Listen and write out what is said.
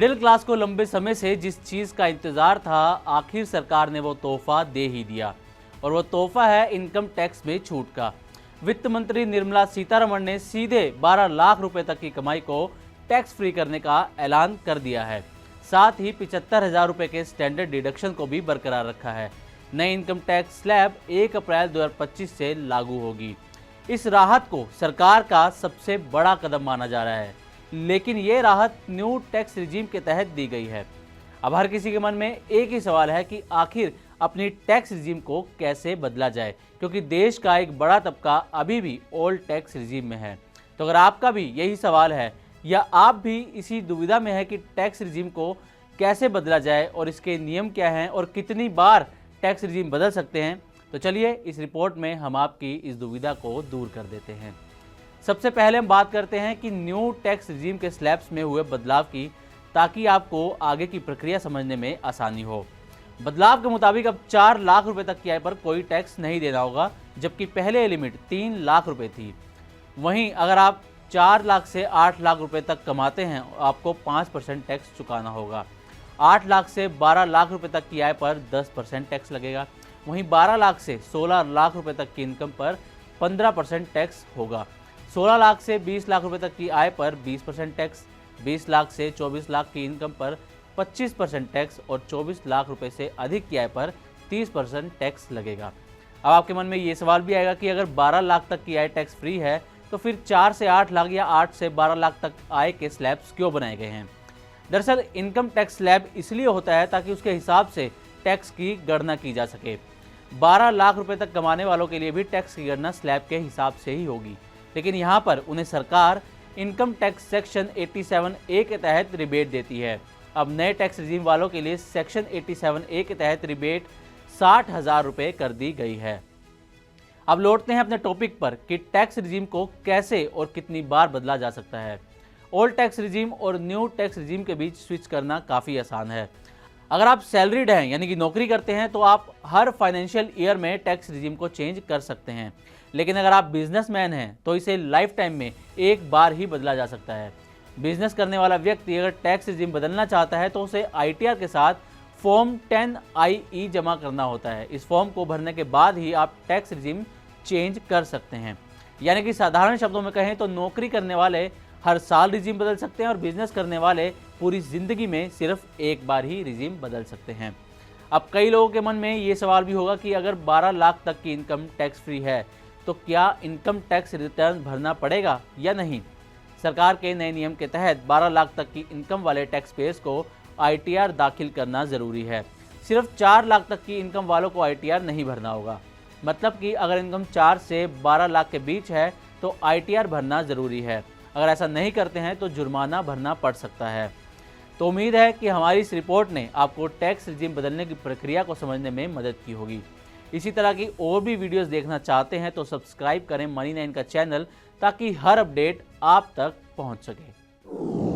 Middle class को लंबे समय से जिस चीज़ का इंतज़ार था, आखिर सरकार ने वो तोहफा दे ही दिया और वो तोहफा है इनकम टैक्स में छूट का। वित्त मंत्री निर्मला सीतारमण ने सीधे 12 लाख रुपए तक की कमाई को टैक्स फ्री करने का ऐलान कर दिया है। साथ ही 75,000 रुपए के स्टैंडर्ड डिडक्शन को भी बरकरार रखा है। नई इनकम टैक्स स्लैब 1 अप्रैल 2025 से लागू होगी। इस राहत को सरकार का सबसे बड़ा कदम माना जा रहा है, लेकिन ये राहत न्यू टैक्स रिजीम के तहत दी गई है। अब हर किसी के मन में एक ही सवाल है कि आखिर अपनी टैक्स रिजीम को कैसे बदला जाए, क्योंकि देश का एक बड़ा तबका अभी भी ओल्ड टैक्स रिजीम में है। तो अगर आपका भी यही सवाल है या आप भी इसी दुविधा में है कि टैक्स रिजीम को कैसे बदला जाए और इसके नियम क्या हैं और कितनी बार टैक्स रिजीम बदल सकते हैं, तो चलिए इस रिपोर्ट में हम आपकी इस दुविधा को दूर कर देते हैं। सबसे पहले हम बात करते हैं कि न्यू टैक्स रिजीम के स्लैब्स में हुए बदलाव की, ताकि आपको आगे की प्रक्रिया समझने में आसानी हो। बदलाव के मुताबिक अब 4 लाख रुपए तक की आय पर कोई टैक्स नहीं देना होगा, जबकि पहले लिमिट 3 लाख रुपए थी। वहीं अगर आप 4 लाख से 8 लाख रुपए तक कमाते हैं, आपको 5% टैक्स चुकाना होगा। 8 लाख से 12 लाख रुपए तक की आय पर 10% टैक्स लगेगा। वहीं 12 लाख से 16 लाख रुपए तक की इनकम पर 15% टैक्स होगा। 16 लाख से 20 लाख रुपए तक की आय पर 20% टैक्स, 20 लाख से 24 लाख की इनकम पर 25% टैक्स और 24 लाख रुपए से अधिक की आय पर 30% टैक्स लगेगा। अब आपके मन में ये सवाल भी आएगा कि अगर 12 लाख तक की आय टैक्स फ्री है, तो फिर 4 से 8 लाख या 8 से 12 लाख तक आय के स्लैब्स क्यों बनाए गए हैं? दरअसल इनकम टैक्स स्लैब इसलिए होता है ताकि उसके हिसाब से टैक्स की गणना की जा सके। 12 लाख रुपए तक कमाने वालों के लिए भी टैक्स की गणना स्लैब के हिसाब से ही होगी, लेकिन यहाँ पर उन्हें सरकार इनकम टैक्स सेक्शन 87A के तहत रिबेट देती है। अब नए टैक्स रिजीम वालों के लिए सेक्शन 87A के तहत रिबेट 60,000 रुपये कर दी गई है। अब लौटते हैं अपने टॉपिक पर कि टैक्स रिजीम को कैसे और कितनी बार बदला जा सकता है। ओल्ड टैक्स रिजीम और न्यू टैक्स रिजीम के बीच स्विच करना काफ़ी आसान है। अगर आप सैलरीड हैं, यानी कि नौकरी करते हैं, तो आप हर फाइनेंशियल ईयर में टैक्स रिजीम को चेंज कर सकते हैं। लेकिन अगर आप बिजनेसमैन हैं, तो इसे लाइफ टाइम में एक बार ही बदला जा सकता है। बिजनेस करने वाला व्यक्ति अगर टैक्स रिजीम बदलना चाहता है, तो उसे ITR के साथ फॉर्म 10IE जमा करना होता है। इस फॉर्म को भरने के बाद ही आप टैक्स रिजीम चेंज कर सकते हैं। यानी कि साधारण शब्दों में कहें तो नौकरी करने वाले हर साल रिजीम बदल सकते हैं और बिजनेस करने वाले पूरी ज़िंदगी में सिर्फ एक बार ही रिजीम बदल सकते हैं। अब कई लोगों के मन में ये सवाल भी होगा कि अगर 12 लाख तक की इनकम टैक्स फ्री है, तो क्या इनकम टैक्स रिटर्न भरना पड़ेगा या नहीं? सरकार के नए नियम के तहत 12 लाख तक की इनकम वाले टैक्स पेयर्स को ITR दाखिल करना ज़रूरी है। सिर्फ 4 लाख तक की इनकम वालों को ITR नहीं भरना होगा। मतलब कि अगर इनकम 4 से 12 लाख के बीच है, तो ITR भरना ज़रूरी है। अगर ऐसा नहीं करते हैं तो जुर्माना भरना पड़ सकता है। तो उम्मीद है कि हमारी इस रिपोर्ट ने आपको टैक्स रिजीम बदलने की प्रक्रिया को समझने में मदद की होगी। इसी तरह की और भी वीडियोस देखना चाहते हैं तो सब्सक्राइब करें मनी9 का चैनल, ताकि हर अपडेट आप तक पहुंच सके।